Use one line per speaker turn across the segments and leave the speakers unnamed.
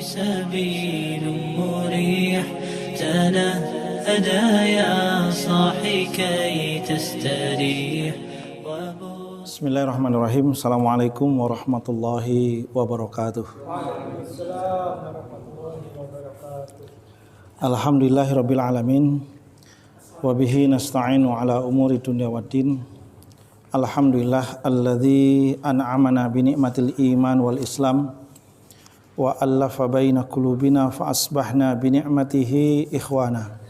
سبيل مريح تنهدى يا صاحي كي تستريح.
Bismillahirrahmanirrahim. Assalamualaikum warahmatullahi wabarakatuh. Alhamdulillahirabbil alamin. Wa bihi nasta'inu ala umuri dunya waddin. Alhamdulillah alladzi an'amana bi ni'matil iman wal islam wa allafa baina qulubina fa asbahna bi ni'matihi ikhwana.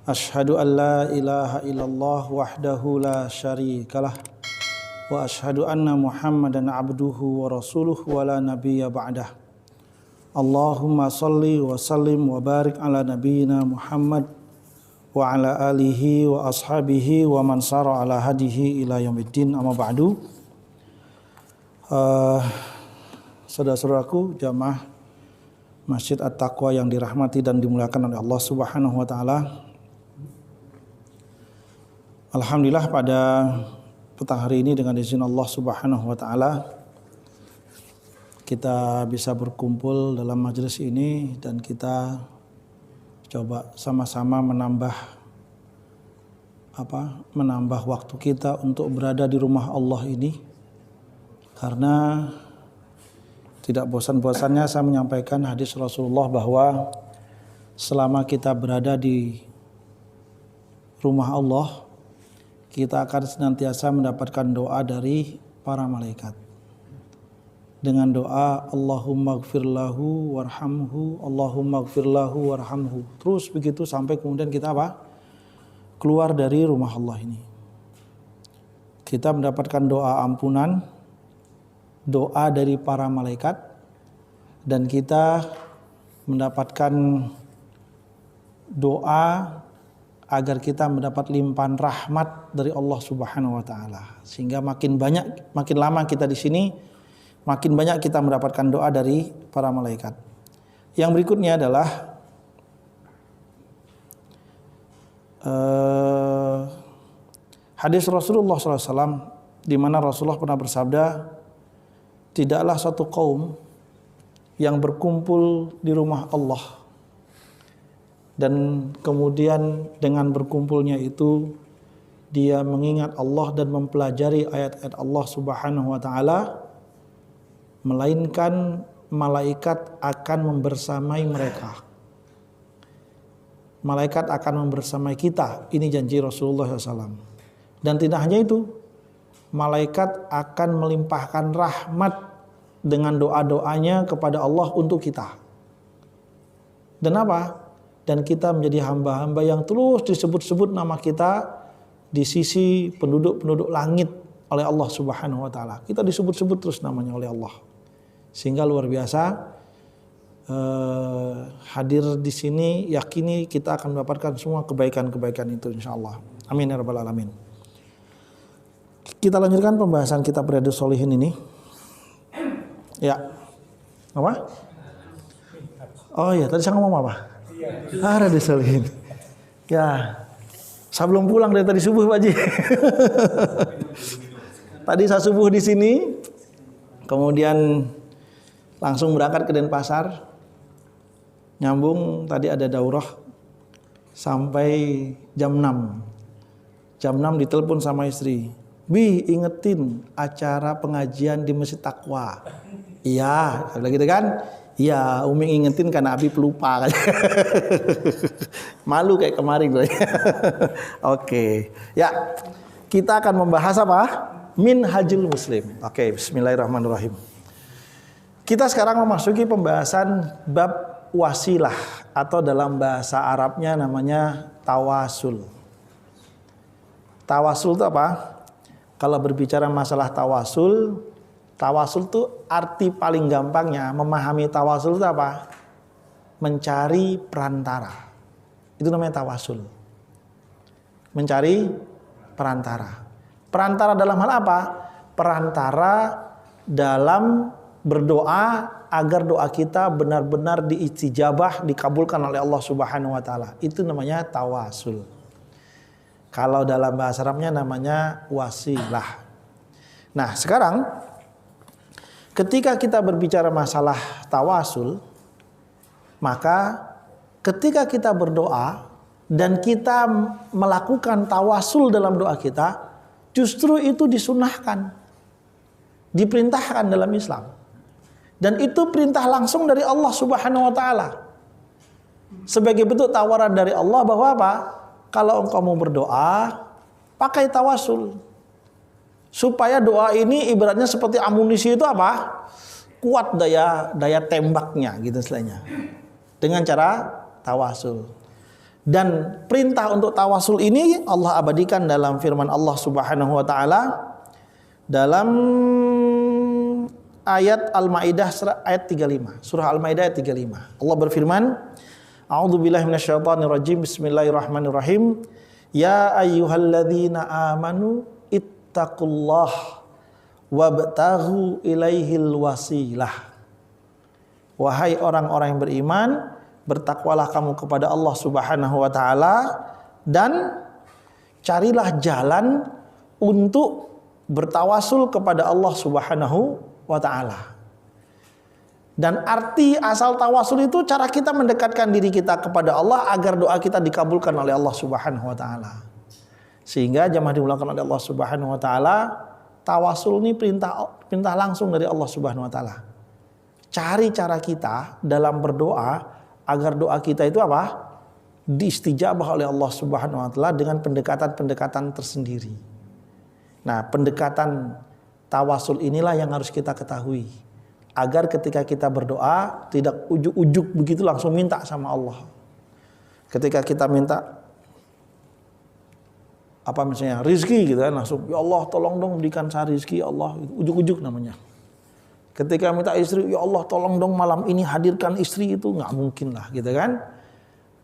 Asyhadu an la ilaha illallah wahdahu la syarikalah wa asyhadu anna Muhammadan abduhu wa rasuluhu wa la nabiyya ba'dah. Allahumma salli wa sallim wa barik ala nabiyyina Muhammad wa ala alihi wa ashabihi wa man sara ala hadihi ila yaumiddin, amma ba'du. Saudara-saudaraku jamaah Masjid At-Taqwa yang dirahmati dan dimuliakan oleh Allah Subhanahu wa taala. Alhamdulillah pada petang hari ini dengan izin Allah Subhanahu wa taala kita bisa berkumpul dalam majelis ini dan kita coba sama-sama menambah waktu kita untuk berada di rumah Allah ini, karena tidak bosan-bosannya saya menyampaikan hadis Rasulullah bahwa selama kita berada di rumah Allah, kita akan senantiasa mendapatkan doa dari para malaikat. Dengan doa Allahumma gfir lahu warhamhu, Allahumma gfir lahu warhamhu. Terus begitu sampai kemudian kita keluar dari rumah Allah ini. Kita mendapatkan doa ampunan, doa dari para malaikat, dan kita mendapatkan doa agar kita mendapat limpahan rahmat dari Allah Subhanahu wa taala. Sehingga makin lama kita di sini, makin banyak kita mendapatkan doa dari para malaikat. Yang berikutnya adalah hadis Rasulullah SAW, di mana Rasulullah pernah bersabda, tidaklah suatu kaum yang berkumpul di rumah Allah dan kemudian dengan berkumpulnya itu dia mengingat Allah dan mempelajari ayat-ayat Allah Subhanahu wa taala, melainkan malaikat akan membersamai mereka. Malaikat akan membersamai kita. Ini janji Rasulullah SAW. Dan tidak hanya itu, malaikat akan melimpahkan rahmat dengan doa-doanya kepada Allah untuk kita. Dan apa? Dan kita menjadi hamba-hamba yang terus disebut-sebut nama kita di sisi penduduk-penduduk langit oleh Allah Subhanahu wa taala. Kita disebut-sebut terus namanya oleh Allah. Sehingga luar biasa, hadir di sini yakini kita akan mendapatkan semua kebaikan-kebaikan itu insyaallah. Amin ya rabbal alamin. Kita lanjutkan pembahasan kitab Riyadhus Shalihin ini. Ya. Apa? Oh iya, tadi saya ngomong apa? Riyadhus Shalihin. Ya. Saya belum pulang dari tadi subuh, Pak Haji. Tadi saya subuh di sini, kemudian langsung berangkat ke Denpasar. Nyambung tadi ada daurah sampai jam 6. Jam 6 ditelepon sama istri. Bi, ingetin acara pengajian di Masjid Taqwa. Iya, gitu kan? Iya, Umi ingetin karena Abi pelupa kan. Malu kayak kemarin gue. Oke. Ya, kita akan membahas apa? Minhajul Muslim. Oke, bismillahirrahmanirrahim. Kita sekarang memasuki pembahasan bab wasilah, atau dalam bahasa Arabnya namanya tawasul. Tawasul itu apa? Kalau berbicara masalah tawasul itu arti paling gampangnya memahami tawasul itu apa? Mencari perantara. Itu namanya tawasul. Mencari perantara. Perantara dalam hal apa? Perantara dalam berdoa agar doa kita benar-benar diistijabah, dikabulkan oleh Allah Subhanahu wa taala. Itu namanya tawasul. Kalau dalam bahasa Arabnya namanya wasilah. Nah, sekarang ketika kita berbicara masalah tawasul, Maka ketika kita berdoa dan kita melakukan tawasul dalam doa kita, justru itu disunahkan, diperintahkan dalam Islam. Dan itu perintah langsung dari Allah Subhanahu wa taala. Sebagai bentuk tawaran dari Allah bahwa apa? Kalau engkau mau berdoa, pakai tawasul. Supaya doa ini ibaratnya seperti amunisi itu apa? Kuat daya tembaknya gitu istilahnya. Dengan cara tawasul. Dan perintah untuk tawasul ini Allah abadikan dalam firman Allah Subhanahu wa taala dalam ayat Al-Maidah ayat 35. Surah Al-Maidah ayat 35. Allah berfirman, A'udzubillahi minasyaitonirrajim. Bismillahirrahmanirrahim. Ya ayyuhalladzina amanu ittaqullah wabtaghu ilaihil wasilah. Wahai orang-orang yang beriman, bertakwalah kamu kepada Allah Subhanahu wa taala dan carilah jalan untuk bertawasul kepada Allah Subhanahu wa taala. Dan arti asal tawasul itu cara kita mendekatkan diri kita kepada Allah agar doa kita dikabulkan oleh Allah Subhanahu wa taala. Sehingga jamaah dimulakan oleh Allah Subhanahu wa taala, tawasul ini perintah langsung dari Allah Subhanahu wa taala. Cari cara kita dalam berdoa agar doa kita itu apa? Diistijabah oleh Allah Subhanahu wa taala dengan pendekatan-pendekatan tersendiri. Nah, pendekatan tawasul inilah yang harus kita ketahui agar ketika kita berdoa tidak ujuk-ujuk begitu langsung minta sama Allah. Ketika kita minta apa misalnya rizki gitu kan, langsung ya Allah tolong dong berikan saya rizki ya Allah, ujuk-ujuk namanya. Ketika minta istri, ya Allah tolong dong malam ini hadirkan istri, itu nggak mungkin lah gitu kan.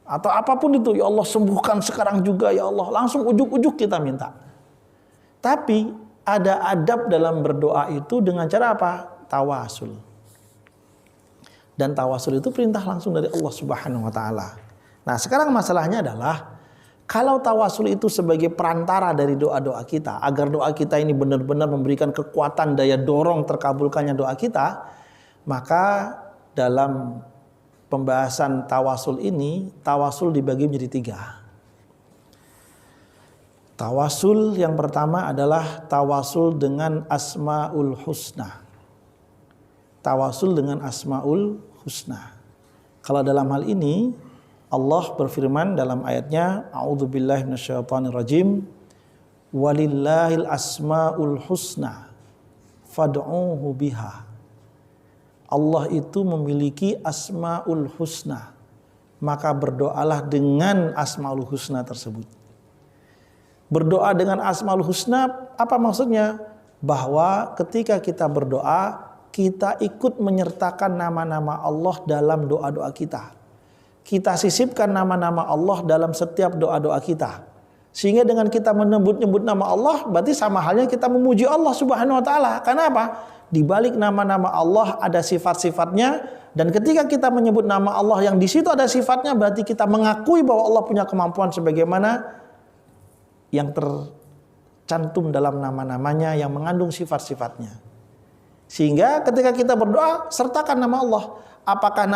Atau apapun itu, ya Allah sembuhkan sekarang juga ya Allah, langsung ujuk-ujuk kita minta. Tapi ada adab dalam berdoa itu dengan cara apa? Tawasul. Dan tawasul itu perintah langsung dari Allah Subhanahu wa taala. Nah, sekarang masalahnya adalah kalau tawasul itu sebagai perantara dari doa-doa kita, agar doa kita ini benar-benar memberikan kekuatan daya dorong terkabulkannya doa kita, maka dalam pembahasan tawasul ini, tawasul dibagi menjadi 3. Tawasul yang pertama adalah tawasul dengan Asmaul Husna. Tawasul dengan Asmaul Husna. Kalau dalam hal ini Allah berfirman dalam ayatnya, A'udzubillahi minasyaitonirrajim, walillahil asmaul husna fad'uhu biha. Allah itu memiliki asmaul husna, maka berdoalah dengan asmaul husna tersebut. Berdoa dengan asmaul husna apa maksudnya? Bahwa ketika kita berdoa, kita ikut menyertakan nama-nama Allah dalam doa-doa kita. Kita sisipkan nama-nama Allah dalam setiap doa-doa kita. Sehingga dengan kita menyebut-nyebut nama Allah, berarti sama halnya kita memuji Allah Subhanahu wa taala. Karena apa? Di balik nama-nama Allah ada sifat-sifatnya, dan ketika kita menyebut nama Allah yang di situ ada sifatnya, berarti kita mengakui bahwa Allah punya kemampuan sebagaimana yang tercantum dalam nama-namanya yang mengandung sifat-sifatnya. Sehingga ketika kita berdoa, sertakan nama Allah. Apakah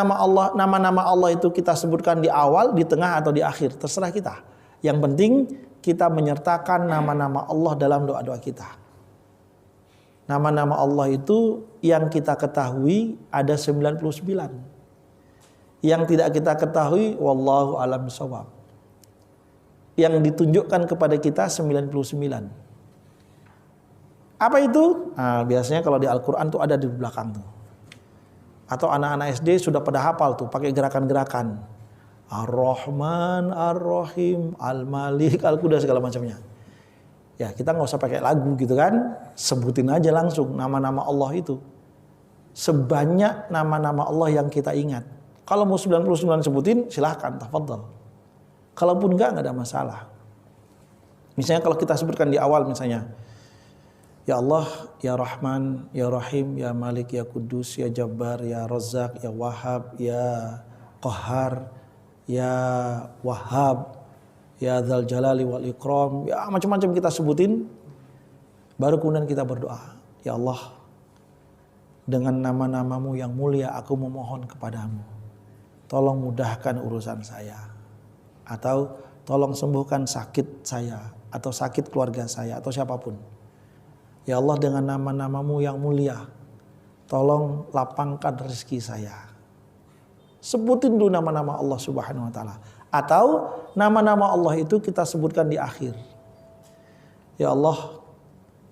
nama-nama Allah itu kita sebutkan di awal, di tengah, atau di akhir, terserah kita. Yang penting kita menyertakan nama-nama Allah dalam doa-doa kita. Nama-nama Allah itu yang kita ketahui ada 99. Yang tidak kita ketahui wallahu a'lam bishawab. Yang ditunjukkan kepada kita 99. Apa itu? Nah, biasanya kalau di Al-Quran tuh ada di belakang tuh. Atau anak-anak SD sudah pada hafal tuh pakai gerakan-gerakan. Ar-Rahman, Ar-Rahim, Al-Malik, Al-Quddus segala macamnya. Ya, kita nggak usah pakai lagu gitu kan. Sebutin aja langsung nama-nama Allah itu. Sebanyak nama-nama Allah yang kita ingat. Kalau mau 99 sebutin silahkan, tafadhal. Kalaupun enggak ada masalah. Misalnya kalau kita sebutkan di awal misalnya, ya Allah, ya Rahman, ya Rahim, ya Malik, ya Kudus, ya Jabbar, ya Razzaq, ya Wahhab, ya Qahhar, ya Wahhab, ya Dzal Jalali wal Ikram, ya macam-macam kita sebutin. Baru kemudian kita berdoa, ya Allah, dengan nama-namamu yang mulia aku memohon kepadamu. tolong mudahkan urusan saya, atau tolong sembuhkan sakit saya, atau sakit keluarga saya, atau siapapun. Ya Allah, dengan nama-namamu yang mulia, tolong lapangkan rezeki saya. Sebutin dulu nama-nama Allah Subhanahu wa ta'ala. Atau nama-nama Allah itu kita sebutkan di akhir. Ya Allah,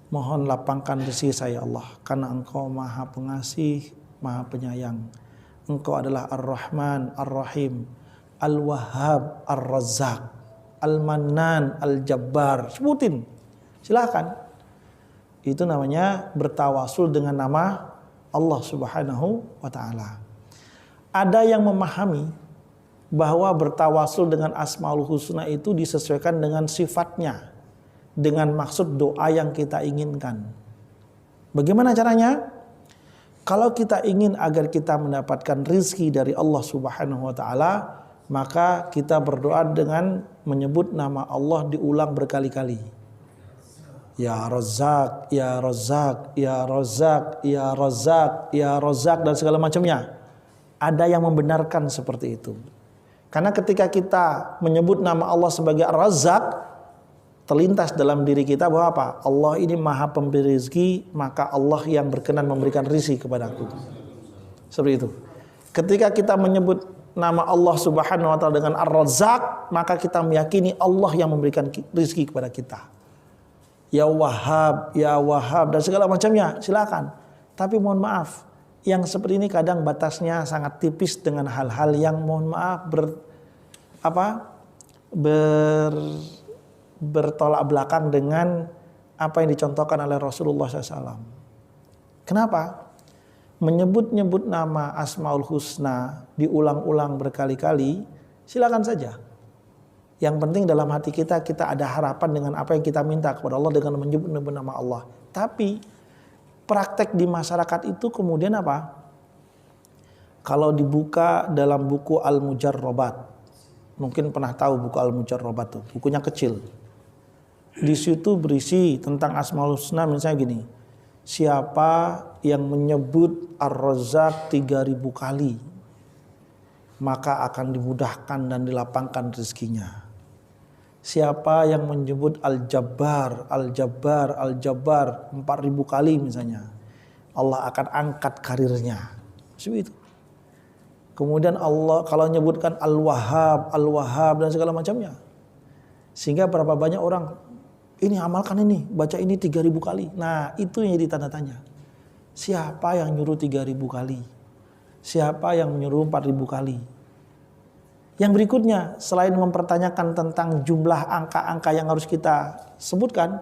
mohon lapangkan rezeki saya Allah, karena Engkau Maha Pengasih, Maha Penyayang. Engkau adalah Ar-Rahman, Ar-Rahim, Al-Wahhab, Ar-Razzaq, Al-Mannan, Al-Jabbar. Sebutin, silakan. Itu namanya bertawasul dengan nama Allah Subhanahu wa ta'ala. Ada yang memahami bahwa bertawasul dengan Asmaul Husna itu disesuaikan dengan sifatnya, dengan maksud doa yang kita inginkan. Bagaimana caranya? Kalau kita ingin agar kita mendapatkan rizki dari Allah Subhanahu wa ta'ala, maka kita berdoa dengan menyebut nama Allah diulang berkali-kali. Ya Razzaq, Ya Razzaq, Ya Razzaq, Ya Razzaq, Ya Razzaq, dan segala macamnya. Ada yang membenarkan seperti itu. Karena ketika kita menyebut nama Allah sebagai Ar-Razzaq, terlintas dalam diri kita bahwa apa? Allah ini Maha Pemberi rezeki, maka Allah yang berkenan memberikan rezeki kepadaku. Seperti itu. Ketika kita menyebut nama Allah Subhanahu wa ta'ala dengan Ar-Razzaq, maka kita meyakini Allah yang memberikan rezeki kepada kita. Ya Wahhab, Ya Wahhab, dan segala macamnya, silakan. Tapi mohon maaf, yang seperti ini kadang batasnya sangat tipis dengan hal-hal yang mohon maaf bertolak belakang dengan apa yang dicontohkan oleh Rasulullah SAW. Kenapa? Menyebut-nyebut nama Asmaul Husna diulang-ulang berkali-kali, silakan saja. Yang penting dalam hati kita ada harapan dengan apa yang kita minta kepada Allah dengan menyebut nama Allah. Tapi praktek di masyarakat itu kemudian apa? Kalau dibuka dalam buku Al-Mujarrobat, mungkin pernah tahu buku Al-Mujarrobat tuh, bukunya kecil. Di situ berisi tentang Asmaul Husna, misalnya gini, siapa yang menyebut Ar-Razzaq 3000 kali, maka akan dimudahkan dan dilapangkan rezekinya. Siapa yang menyebut Al-Jabbar, Al-Jabbar, Al-Jabbar 4000 kali misalnya, Allah akan angkat karirnya. Seperti itu. Kemudian Allah kalau menyebutkan Al-Wahhab, Al-Wahhab, dan segala macamnya. Sehingga berapa banyak orang, ini amalkan ini, baca ini 3000 kali. Nah, itu yang jadi tanda tanya. Siapa yang nyuruh 3000 kali? Siapa yang menyuruh 4000 kali? Yang berikutnya, selain mempertanyakan tentang jumlah angka-angka yang harus kita sebutkan,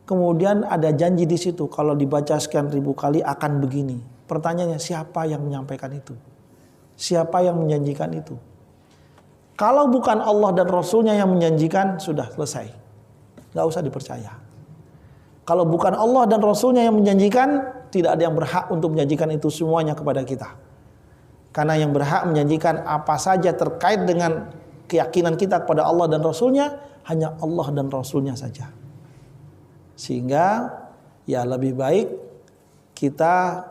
kemudian ada janji di situ, kalau dibaca sekian ribu kali akan begini. Pertanyaannya, siapa yang menyampaikan itu? Siapa yang menjanjikan itu? Kalau bukan Allah dan Rasulnya yang menjanjikan, sudah selesai. Gak usah dipercaya. Kalau bukan Allah dan Rasulnya yang menjanjikan, tidak ada yang berhak untuk menjanjikan itu semuanya kepada kita. Karena yang berhak menjanjikan apa saja terkait dengan keyakinan kita kepada Allah dan Rasulnya, hanya Allah dan Rasulnya saja. Sehingga ya lebih baik kita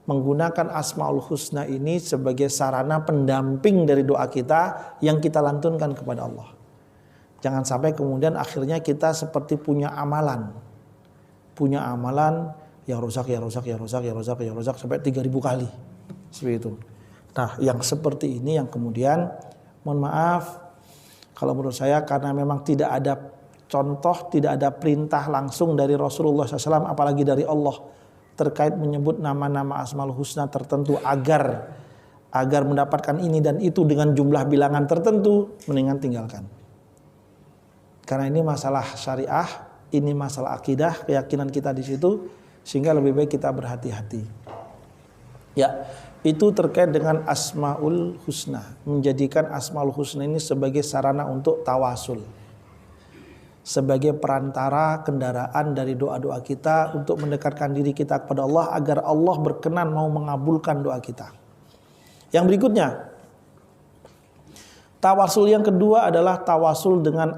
menggunakan Asmaul Husna ini sebagai sarana pendamping dari doa kita yang kita lantunkan kepada Allah. Jangan sampai kemudian akhirnya kita seperti punya amalan. Punya amalan, ya Razzaq, ya Razzaq, ya Razzaq, ya Razzaq, ya Razzaq sampai 3000 kali. Seperti itu. Nah, yang seperti ini yang kemudian, mohon maaf, kalau menurut saya karena memang tidak ada contoh, tidak ada perintah langsung dari Rasulullah SAW, apalagi dari Allah terkait menyebut nama-nama Asmaul Husna tertentu agar mendapatkan ini dan itu dengan jumlah bilangan tertentu, mendingan tinggalkan. Karena ini masalah syariah, ini masalah akidah, keyakinan kita di situ, sehingga lebih baik kita berhati-hati. Ya, itu terkait dengan Asmaul Husna, menjadikan Asmaul Husna ini sebagai sarana untuk tawasul, sebagai perantara kendaraan dari doa-doa kita untuk mendekatkan diri kita kepada Allah agar Allah berkenan mau mengabulkan doa kita. Yang berikutnya, tawasul yang kedua adalah tawasul dengan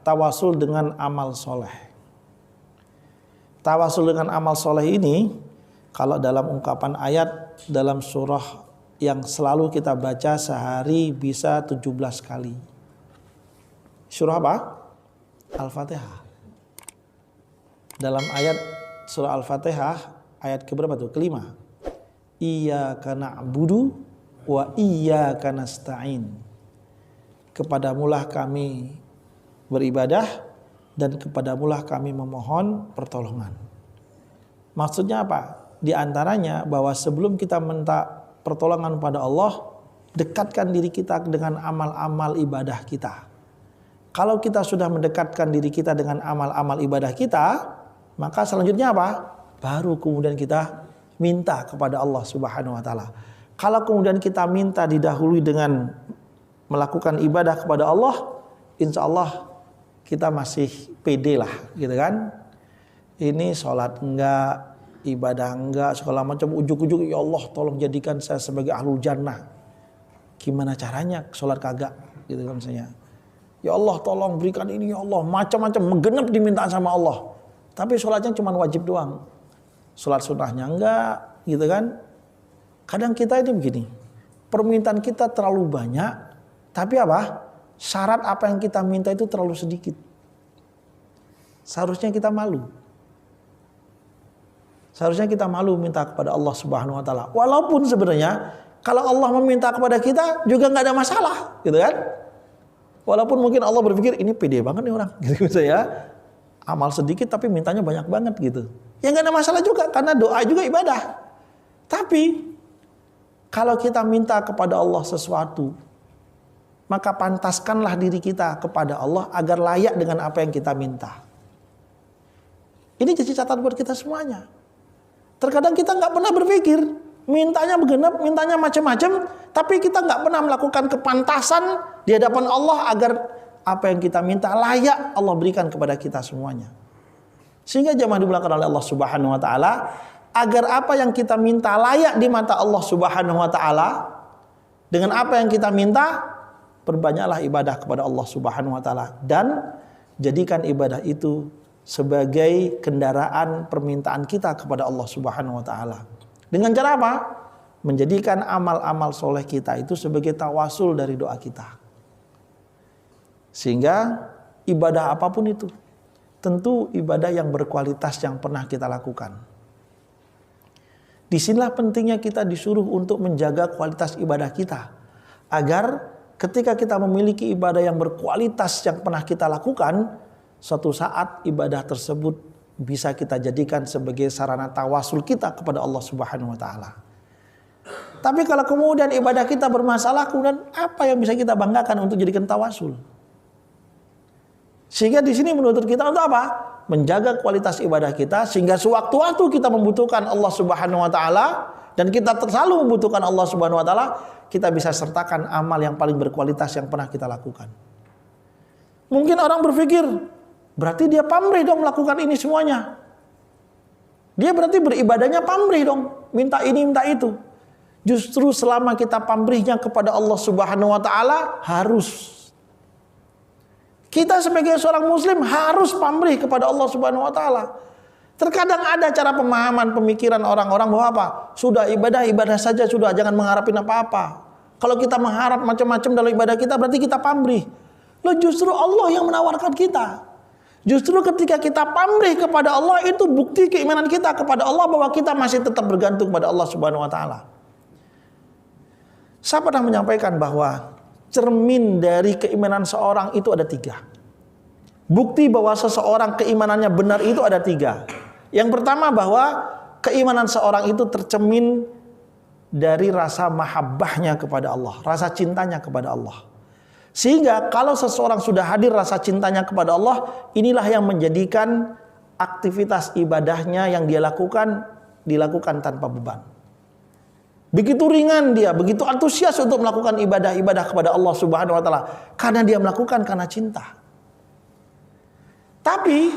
tawasul dengan amal soleh. Tawasul dengan amal soleh ini, kalau dalam ungkapan ayat dalam surah yang selalu kita baca sehari bisa 17 kali. Surah apa? Al-Fatihah. Dalam ayat surah Al-Fatihah ayat keberapa tuh? Kelima. Iyyaka na'budu wa iyyaka nasta'in. Kepadamulah kami beribadah dan kepadamulah kami memohon pertolongan. Maksudnya apa? Di antaranya bahwa sebelum kita minta pertolongan pada Allah, dekatkan diri kita dengan amal-amal ibadah kita. Kalau kita sudah mendekatkan diri kita dengan amal-amal ibadah kita, maka selanjutnya apa? Baru kemudian kita minta kepada Allah Subhanahu wa taala. Kalau kemudian kita minta didahului dengan melakukan ibadah kepada Allah, insya Allah kita masih pede lah, gitu kan? Ini sholat enggak, ibadah enggak, segala macam, ujuk-ujuk, ya Allah tolong jadikan saya sebagai ahlul jannah. Gimana caranya sholat kagak, gitu kan misalnya. Ya Allah tolong berikan ini, ya Allah, macam-macam menggenap dimintaan sama Allah. Tapi sholatnya cuma wajib doang. Sholat sunnahnya enggak, gitu kan. Kadang kita ini begini, permintaan kita terlalu banyak, tapi apa? Syarat apa yang kita minta itu terlalu sedikit. Seharusnya kita malu. Seharusnya kita malu minta kepada Allah Subhanahu wa taala. Walaupun sebenarnya kalau Allah meminta kepada kita juga nggak ada masalah, gitu kan? Walaupun mungkin Allah berpikir ini pede banget nih orang, gitu saya. Amal sedikit tapi mintanya banyak banget gitu. Ya nggak ada masalah juga karena doa juga ibadah. Tapi kalau kita minta kepada Allah sesuatu, maka pantaskanlah diri kita kepada Allah agar layak dengan apa yang kita minta. Ini jadi catatan buat kita semuanya. Terkadang kita nggak pernah berpikir, mintanya bergenap, mintanya macam-macam, tapi kita nggak pernah melakukan kepantasan di hadapan Allah agar apa yang kita minta layak Allah berikan kepada kita semuanya. Sehingga jemaah dimulakan oleh Allah Subhanahu wa taala, agar apa yang kita minta layak di mata Allah Subhanahu wa taala, dengan apa yang kita minta, perbanyaklah ibadah kepada Allah Subhanahu wa taala dan jadikan ibadah itu sebagai kendaraan permintaan kita kepada Allah Subhanahu wa taala. Dengan cara apa? Menjadikan amal-amal soleh kita itu sebagai tawasul dari doa kita. Sehingga ibadah apapun itu, tentu ibadah yang berkualitas yang pernah kita lakukan. Disinilah pentingnya kita disuruh untuk menjaga kualitas ibadah kita. Agar ketika kita memiliki ibadah yang berkualitas yang pernah kita lakukan, suatu saat ibadah tersebut bisa kita jadikan sebagai sarana tawasul kita kepada Allah Subhanahu wa taala. Tapi kalau kemudian ibadah kita bermasalah, kemudian apa yang bisa kita banggakan untuk jadikan tawasul? Sehingga di sini menuntut kita untuk apa? Menjaga kualitas ibadah kita sehingga sewaktu-waktu kita membutuhkan Allah Subhanahu wa taala dan kita selalu membutuhkan Allah Subhanahu wa taala, kita bisa sertakan amal yang paling berkualitas yang pernah kita lakukan. Mungkin orang berpikir, berarti dia pamrih dong melakukan ini semuanya. Dia berarti beribadahnya pamrih dong, minta ini minta itu. Justru selama kita pamrihnya kepada Allah Subhanahu wa taala, harus kita sebagai seorang muslim harus pamrih kepada Allah Subhanahu wa taala. Terkadang ada cara pemahaman pemikiran orang-orang bahwa apa? Sudah ibadah saja sudah, jangan mengharapin apa-apa. Kalau kita mengharap macam-macam dalam ibadah kita berarti kita pamrih. Loh, justru Allah yang menawarkan kita. Justru ketika kita pamrih kepada Allah, itu bukti keimanan kita kepada Allah bahwa kita masih tetap bergantung pada Allah Subhanahu wa taala. Saya pernah menyampaikan bahwa cermin dari keimanan seorang itu ada 3. Bukti bahwa seseorang keimanannya benar itu ada 3. Yang pertama bahwa keimanan seorang itu tercermin dari rasa mahabbahnya kepada Allah, rasa cintanya kepada Allah. Sehingga kalau seseorang sudah hadir rasa cintanya kepada Allah, inilah yang menjadikan aktivitas ibadahnya yang dia lakukan dilakukan tanpa beban. Begitu ringan dia, begitu antusias untuk melakukan ibadah-ibadah kepada Allah Subhanahu wa taala karena dia melakukan karena cinta. Tapi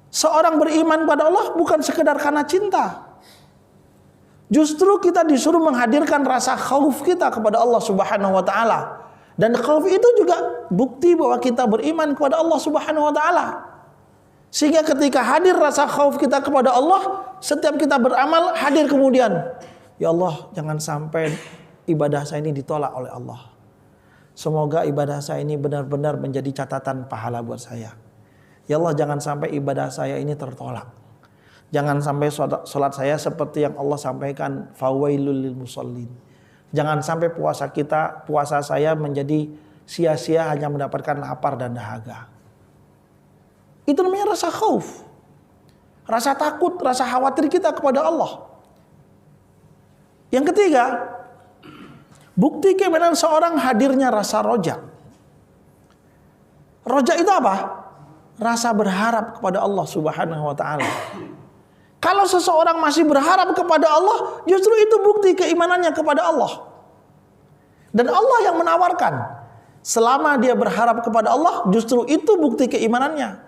seorang beriman pada Allah bukan sekedar karena cinta. Justru kita disuruh menghadirkan rasa khauf kita kepada Allah Subhanahu wa taala. Dan khauf itu juga bukti bahwa kita beriman kepada Allah Subhanahu wa taala. Sehingga ketika hadir rasa khauf kita kepada Allah, setiap kita beramal hadir kemudian Ya Allah, jangan sampai ibadah saya ini ditolak oleh Allah. Semoga ibadah saya ini benar-benar menjadi catatan pahala buat saya. Ya Allah, jangan sampai ibadah saya ini tertolak. Jangan sampai sholat saya seperti yang Allah sampaikan, fawailul lil musallin. Jangan sampai puasa saya menjadi sia-sia hanya mendapatkan lapar dan dahaga. Itu namanya rasa khauf. Rasa takut, rasa khawatir kita kepada Allah. Yang ketiga, bukti keimanan seorang hadirnya rasa roja. Roja itu apa? Rasa berharap kepada Allah Subhanahu wa ta'ala. Kalau seseorang masih berharap kepada Allah, justru itu bukti keimanannya kepada Allah. Dan Allah yang menawarkan. Selama dia berharap kepada Allah, justru itu bukti keimanannya.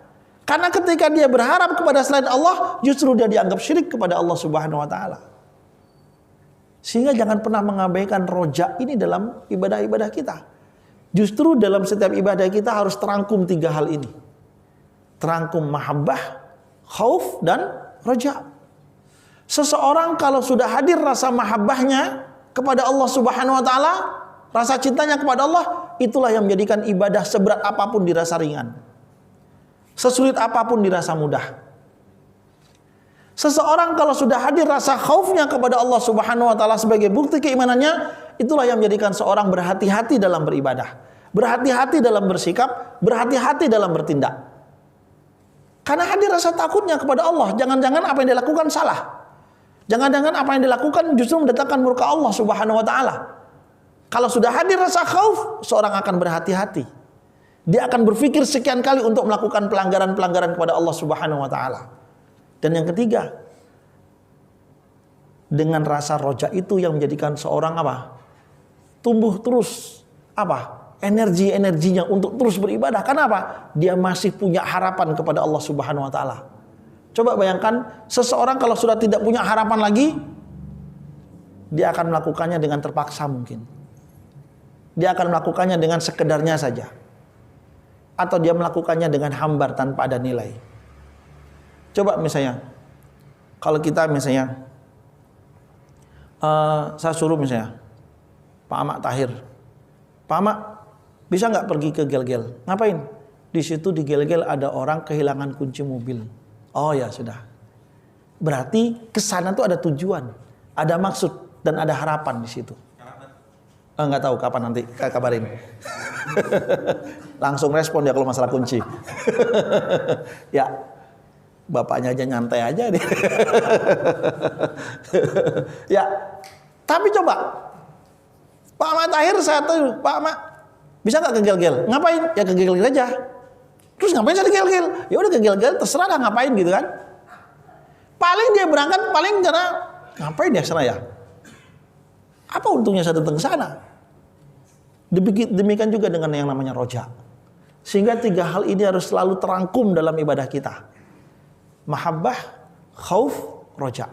Karena ketika dia berharap kepada selain Allah, justru dia dianggap syirik kepada Allah Subhanahu wa ta'ala. Sehingga jangan pernah mengabaikan roja ini dalam ibadah-ibadah kita. Justru dalam setiap ibadah kita harus terangkum 3 hal ini. Terangkum mahabbah, khauf, dan roja. Seseorang kalau sudah hadir rasa mahabbahnya kepada Allah Subhanahu wa ta'ala, rasa cintanya kepada Allah, itulah yang menjadikan ibadah seberat apapun dirasa ringan. Sesulit apapun dirasa mudah. Seseorang kalau sudah hadir rasa khaufnya kepada Allah Subhanahu wa ta'ala sebagai bukti keimanannya, itulah yang menjadikan seorang berhati-hati dalam beribadah, berhati-hati dalam bersikap, berhati-hati dalam bertindak. Karena hadir rasa takutnya kepada Allah. Jangan-jangan apa yang dilakukan salah. Jangan-jangan apa yang dilakukan justru mendatangkan murka Allah Subhanahu wa ta'ala. Kalau sudah hadir rasa khauf, seorang akan berhati-hati. Dia akan berpikir sekian kali untuk melakukan pelanggaran-pelanggaran kepada Allah Subhanahu wa ta'ala. Dan yang ketiga, dengan rasa roja itu yang menjadikan seorang apa? Tumbuh terus apa? Energinya untuk terus beribadah. Karena apa? Dia masih punya harapan kepada Allah Subhanahu wa ta'ala. Coba bayangkan, seseorang kalau sudah tidak punya harapan lagi, dia akan melakukannya dengan terpaksa mungkin. Dia akan melakukannya dengan sekedarnya saja. Atau dia melakukannya dengan hambar tanpa ada nilai. Coba misalnya, kalau kita misalnya, saya suruh misalnya, Pak Ahmad Tahir, Pak Ahmad bisa nggak pergi ke Gel-Gel? Ngapain? Di situ di Gel-Gel ada orang kehilangan kunci mobil. Oh ya sudah. Berarti kesana tuh ada tujuan, ada maksud dan ada harapan di situ. Nggak tahu kapan nanti kabarin. Langsung respon dia kalau masalah kunci. Ya. Bapaknya aja nyantai aja deh. Ya, tapi coba Pak Ahmad Tahir, saya tahu Pak Ahmad bisa nggak ke Gel-Gel? Ngapain? Ya ke Gel-Gel aja. Terus ngapain saya ke Gel-Gel? Ya udah ke Gel-Gel, terserah dah ngapain gitu kan? Paling dia berangkat paling karena ngapain ya sana ya? Apa untungnya saya datang ke sana? Demikian juga dengan yang namanya roja. Sehingga 3 hal ini harus selalu terangkum dalam ibadah kita. Mahabbah, khauf, roja.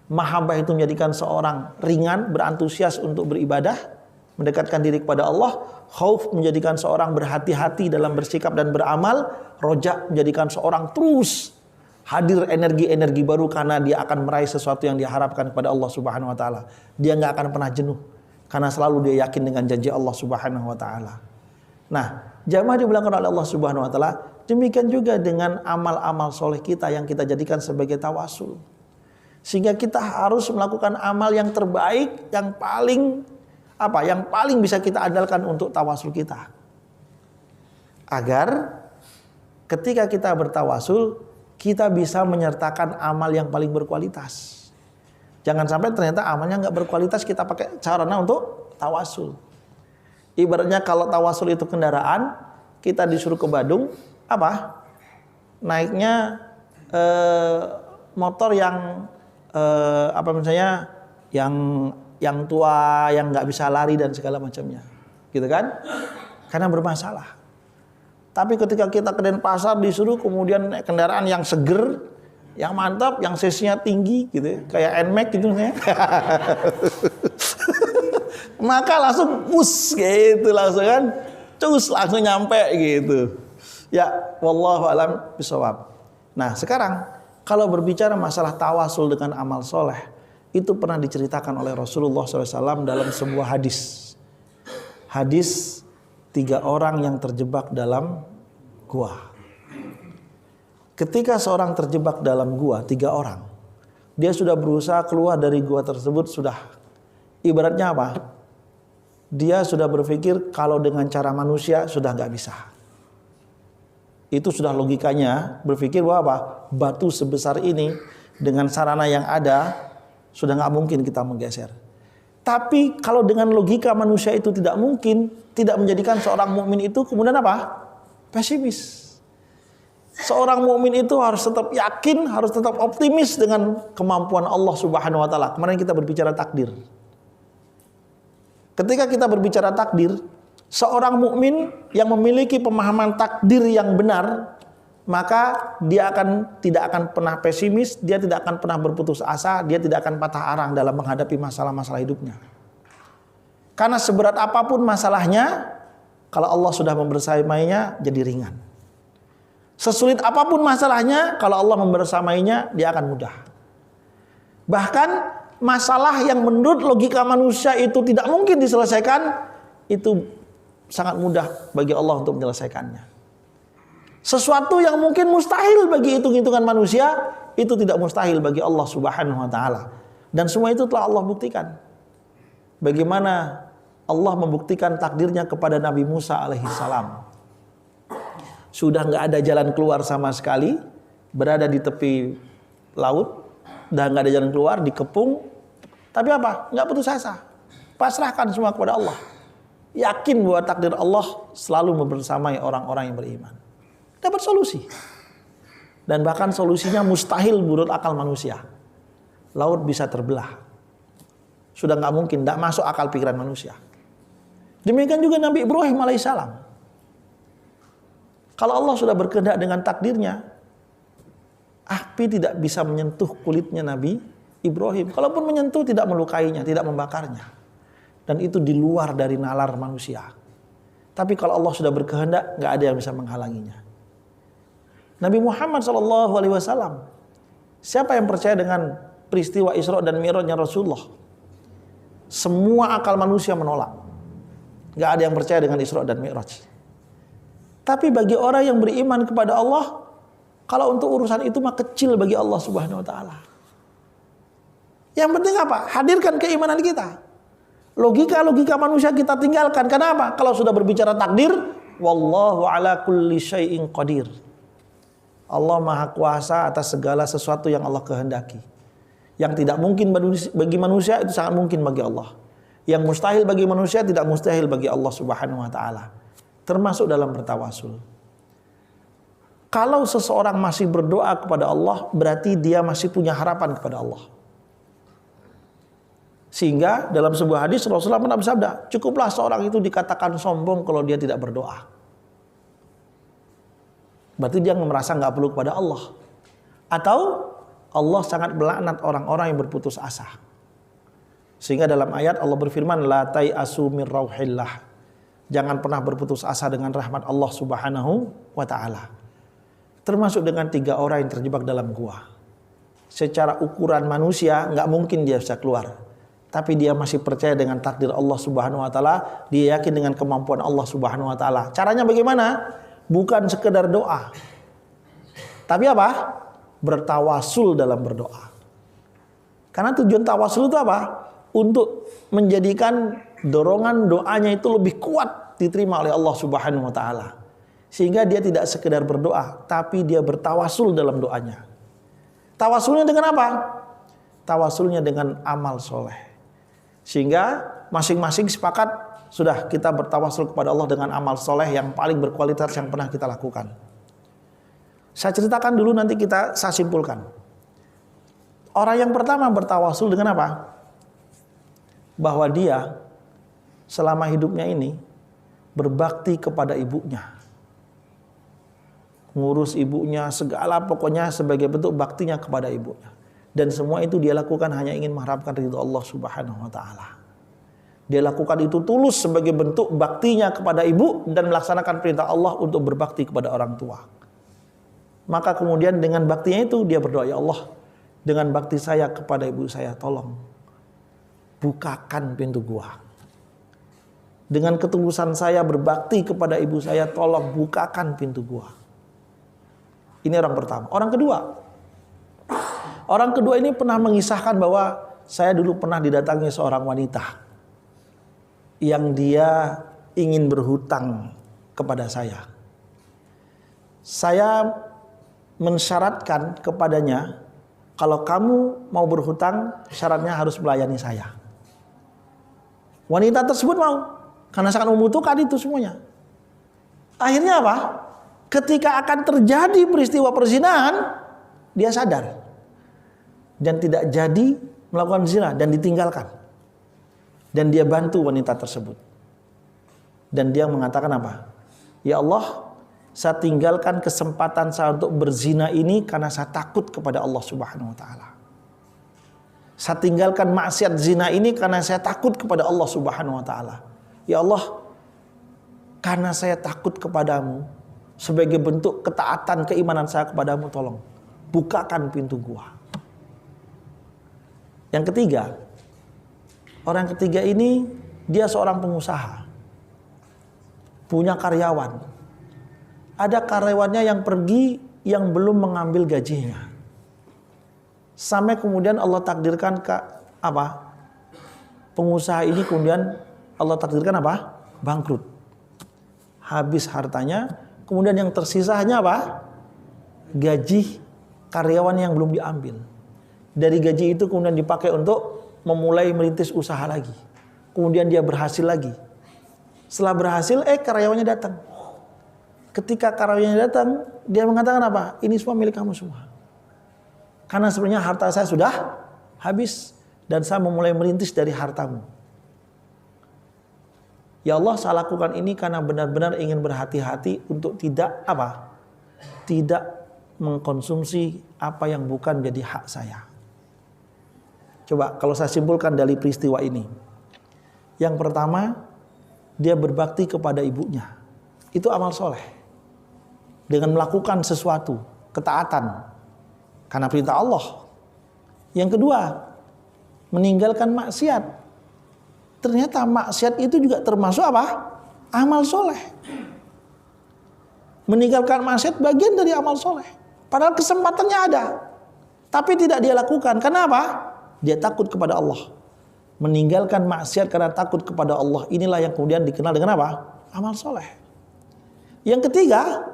Mahabbah itu menjadikan seorang ringan, berantusias untuk beribadah, mendekatkan diri kepada Allah. Khauf menjadikan seorang berhati-hati dalam bersikap dan beramal. Roja menjadikan seorang terus hadir energi-energi baru karena dia akan meraih sesuatu yang diharapkan kepada Allah Subhanahu wa ta'ala. Dia nggak akan pernah jenuh karena selalu dia yakin dengan janji Allah Subhanahu wa ta'ala. Nah, jamaah dimuliakan oleh Allah Subhanahu wa ta'ala, demikian juga dengan amal-amal soleh kita yang kita jadikan sebagai tawasul. Sehingga kita harus melakukan amal yang terbaik, yang paling bisa kita andalkan untuk tawasul kita. Agar ketika kita bertawasul, kita bisa menyertakan amal yang paling berkualitas. Jangan sampai ternyata amalnya nggak berkualitas, kita pakai sarana untuk tawasul. Ibaratnya kalau tawasul itu kendaraan, kita disuruh ke Badung, naiknya motor yang misalnya yang tua, yang nggak bisa lari dan segala macamnya, gitu kan? Karena bermasalah. Tapi ketika kita ke Denpasar disuruh kemudian naik kendaraan yang seger, yang mantap, yang cc-nya tinggi, gitu, kayak NMAX gitu misalnya. Maka langsung push gitu langsung kan, langsung nyampe gitu. Ya, wallahu a'lam bishawab. Nah, sekarang kalau berbicara masalah tawasul dengan amal soleh, Itu pernah diceritakan oleh Rasulullah SAW dalam sebuah hadis. Hadis 3 orang yang terjebak dalam gua. Ketika seorang terjebak dalam gua, 3 orang, dia sudah berusaha keluar dari gua tersebut, sudah ibaratnya apa? Dia sudah berpikir kalau dengan cara manusia sudah gak bisa. Itu sudah logikanya berpikir bahwa apa? Batu sebesar ini dengan sarana yang ada sudah gak mungkin kita menggeser. Tapi kalau dengan logika manusia itu tidak mungkin, tidak menjadikan seorang mukmin itu kemudian apa? Pesimis. Seorang mukmin itu harus tetap yakin, harus tetap optimis dengan kemampuan Allah Subhanahu wa taala. Kemarin kita berbicara takdir. Ketika kita berbicara takdir, seorang mukmin yang memiliki pemahaman takdir yang benar, maka dia tidak akan pernah pesimis, dia tidak akan pernah berputus asa, dia tidak akan patah arang dalam menghadapi masalah-masalah hidupnya. Karena seberat apapun masalahnya, kalau Allah sudah membersamainya, jadi ringan. Sesulit apapun masalahnya, kalau Allah membersamainya, dia akan mudah. Bahkan masalah yang menurut logika manusia itu tidak mungkin diselesaikan, itu sangat mudah bagi Allah untuk menyelesaikannya. Sesuatu yang mungkin mustahil bagi hitung-hitungan manusia, itu tidak mustahil bagi Allah Subhanahu wa taala. Dan semua itu telah Allah buktikan. Bagaimana Allah membuktikan takdirnya kepada Nabi Musa alaihissalam. Sudah nggak ada jalan keluar sama sekali, berada di tepi laut, dan nggak ada jalan keluar, dikepung. Tapi apa? Nggak putus asa. Pasrahkan semua kepada Allah. Yakin bahwa takdir Allah selalu membersamai orang-orang yang beriman. Dapat solusi. Dan bahkan solusinya mustahil menurut akal manusia. Laut bisa terbelah. Sudah nggak mungkin, nggak masuk akal pikiran manusia. Demikian juga Nabi Ibrahim alaihissalam. Kalau Allah sudah berkehendak dengan takdirnya, api tidak bisa menyentuh kulitnya Nabi Ibrahim. Kalaupun menyentuh, tidak melukainya, tidak membakarnya. Dan itu di luar dari nalar manusia. Tapi kalau Allah sudah berkehendak, nggak ada yang bisa menghalanginya. Nabi Muhammad SAW, siapa yang percaya dengan peristiwa Isra dan Mi'rajnya Rasulullah? Semua akal manusia menolak. Nggak ada yang percaya dengan Isra dan Mi'raj. Tapi bagi orang yang beriman kepada Allah, kalau untuk urusan itu mah kecil bagi Allah Subhanahu wa taala. Yang penting apa? Hadirkan keimanan kita. Logika-logika manusia kita tinggalkan. Kenapa? Kalau sudah berbicara takdir, wallahu ala kulli syai'in qadir. Allah Maha Kuasa atas segala sesuatu yang Allah kehendaki. Yang tidak mungkin bagi manusia itu sangat mungkin bagi Allah. Yang mustahil bagi manusia tidak mustahil bagi Allah Subhanahu wa taala. Termasuk dalam bertawasul. Kalau seseorang masih berdoa kepada Allah, berarti dia masih punya harapan kepada Allah. Sehingga dalam sebuah hadis Rasulullah pernah bersabda, cukuplah seorang itu dikatakan sombong kalau dia tidak berdoa. Berarti dia merasa nggak perlu kepada Allah. Atau Allah sangat melaknat orang-orang yang berputus asa. Sehingga dalam ayat Allah berfirman, la tai'asu min rauhillah. Jangan pernah berputus asa dengan rahmat Allah Subhanahu wa ta'ala. Termasuk dengan 3 orang yang terjebak dalam gua. Secara ukuran manusia nggak mungkin dia bisa keluar. Tapi dia masih percaya dengan takdir Allah Subhanahu wa ta'ala. Dia yakin dengan kemampuan Allah Subhanahu wa ta'ala. Caranya bagaimana? Bukan sekedar doa. Tapi apa? Bertawasul dalam berdoa. Karena tujuan tawasul itu apa? Untuk menjadikan dorongan doanya itu lebih kuat diterima oleh Allah Subhanahu wa taala. Sehingga dia tidak sekedar berdoa, tapi dia bertawasul dalam doanya. Tawasulnya dengan apa? Tawasulnya dengan amal soleh. Sehingga masing-masing sepakat sudah kita bertawasul kepada Allah dengan amal soleh yang paling berkualitas yang pernah kita lakukan. Saya ceritakan dulu, nanti saya simpulkan. Orang yang pertama bertawasul dengan apa? Bahwa dia selama hidupnya ini berbakti kepada ibunya. Ngurus ibunya, segala pokoknya sebagai bentuk baktinya kepada ibunya. Dan semua itu dia lakukan hanya ingin mengharapkan ridho Allah Subhanahu wa ta'ala. Dia lakukan itu tulus sebagai bentuk baktinya kepada ibu dan melaksanakan perintah Allah untuk berbakti kepada orang tua. Maka kemudian dengan baktinya itu dia berdoa, ya Allah, dengan bakti saya kepada ibu saya, tolong bukakan pintu gua. Dengan ketulusan saya berbakti kepada ibu saya, tolong bukakan pintu gua. Ini orang pertama. Orang kedua ini pernah mengisahkan bahwa saya dulu pernah didatangi seorang wanita yang dia ingin berhutang kepada saya. Saya mensyaratkan kepadanya, kalau kamu mau berhutang, syaratnya harus melayani saya. Wanita tersebut mau, karena sangat membutuhkan itu semuanya. Akhirnya apa? Ketika akan terjadi peristiwa perzinahan, dia sadar dan tidak jadi melakukan zina dan ditinggalkan. Dan dia bantu wanita tersebut. Dan dia mengatakan apa? Ya Allah, saya tinggalkan kesempatan saya untuk berzina ini karena saya takut kepada Allah Subhanahu wa taala. Saya tinggalkan maksiat zina ini karena saya takut kepada Allah Subhanahu wa taala. Ya Allah, karena saya takut kepadamu, sebagai bentuk ketaatan keimanan saya kepadamu, tolong bukakan pintu gua. Yang ketiga, orang ketiga ini dia seorang pengusaha, punya karyawan. Ada karyawannya yang pergi yang belum mengambil gajinya. Sampai kemudian Allah takdirkan pengusaha ini kemudian Allah takdirkan bangkrut. Habis hartanya, kemudian yang tersisa hanya gaji karyawan yang belum diambil. Dari gaji itu kemudian dipakai untuk memulai merintis usaha lagi. Kemudian dia berhasil lagi. Setelah berhasil, karyawannya datang. Ketika karyawannya datang, dia mengatakan apa? Ini semua milik kamu semua. Karena sebenarnya harta saya sudah habis dan saya memulai merintis dari hartamu. Ya Allah, saya lakukan ini karena benar-benar ingin berhati-hati untuk tidak mengkonsumsi apa yang bukan jadi hak saya. Coba kalau saya simpulkan dari peristiwa ini. Yang pertama, dia berbakti kepada ibunya. Itu amal soleh. Dengan melakukan sesuatu, ketaatan. Karena perintah Allah. Yang kedua, meninggalkan maksiat. Ternyata maksiat itu juga termasuk amal soleh. Meninggalkan maksiat bagian dari amal soleh. Padahal kesempatannya ada. Tapi tidak dia lakukan. Kenapa? Dia takut kepada Allah. Meninggalkan maksiat karena takut kepada Allah. Inilah yang kemudian dikenal dengan amal soleh. Yang ketiga,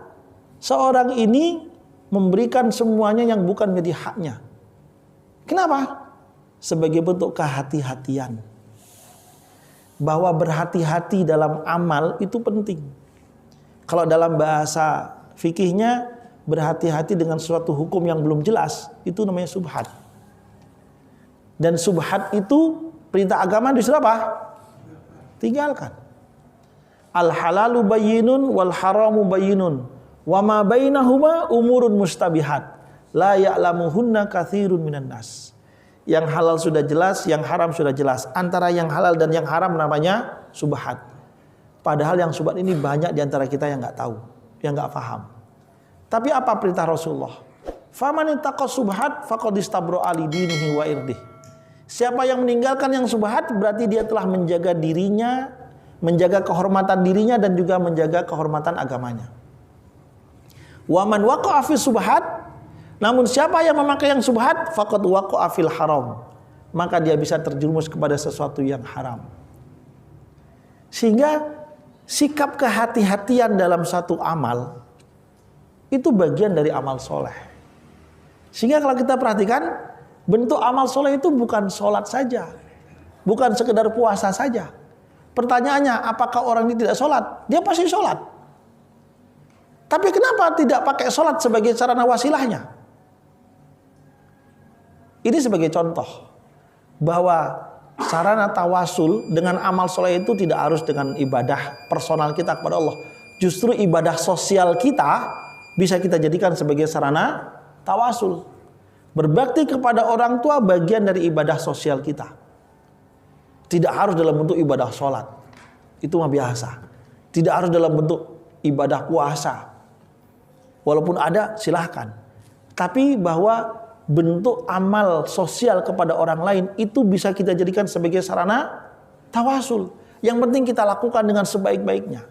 seorang ini memberikan semuanya yang bukan menjadi haknya. Kenapa? Sebagai bentuk kehati-hatian. Bahwa berhati-hati dalam amal itu penting. Kalau dalam bahasa fikihnya, berhati-hati dengan suatu hukum yang belum jelas, itu namanya subhat. Dan subhat itu perintah agama disuruh tinggalkan. Al halalu bayyinun wal haramu bayyinun wa ma bainahuma umurun mustabihat la ya'lamuhunna katsirun minan nas. Yang halal sudah jelas, yang haram sudah jelas. Antara yang halal dan yang haram namanya subhat. Padahal yang subhat ini banyak di antara kita yang enggak tahu, yang enggak paham. Tapi apa perintah Rasulullah? Faman ittaqa subhat faqad istabra li dinihi wa irdihi. Siapa yang meninggalkan yang subhat berarti dia telah menjaga dirinya, menjaga kehormatan dirinya dan juga menjaga kehormatan agamanya. Wa man waqa'a fi subhat, namun siapa yang memakai yang subhat faqad waqa'a fil haram, maka dia bisa terjerumus kepada sesuatu yang haram. Sehingga sikap kehati-hatian dalam satu amal itu bagian dari amal soleh. Sehingga kalau kita perhatikan, bentuk amal soleh itu bukan sholat saja, bukan sekedar puasa saja. Pertanyaannya, apakah orang ini tidak sholat? Dia pasti sholat. Tapi kenapa tidak pakai sholat sebagai sarana wasilahnya? Ini sebagai contoh bahwa sarana tawasul dengan amal soleh itu tidak harus dengan ibadah personal kita kepada Allah. Justru ibadah sosial kita bisa kita jadikan sebagai sarana tawasul. Berbakti kepada orang tua bagian dari ibadah sosial kita. Tidak harus dalam bentuk ibadah sholat. Itu mah biasa. Tidak harus dalam bentuk ibadah puasa. Walaupun ada silahkan. Tapi bahwa bentuk amal sosial kepada orang lain itu bisa kita jadikan sebagai sarana tawasul. Yang penting kita lakukan dengan sebaik-baiknya.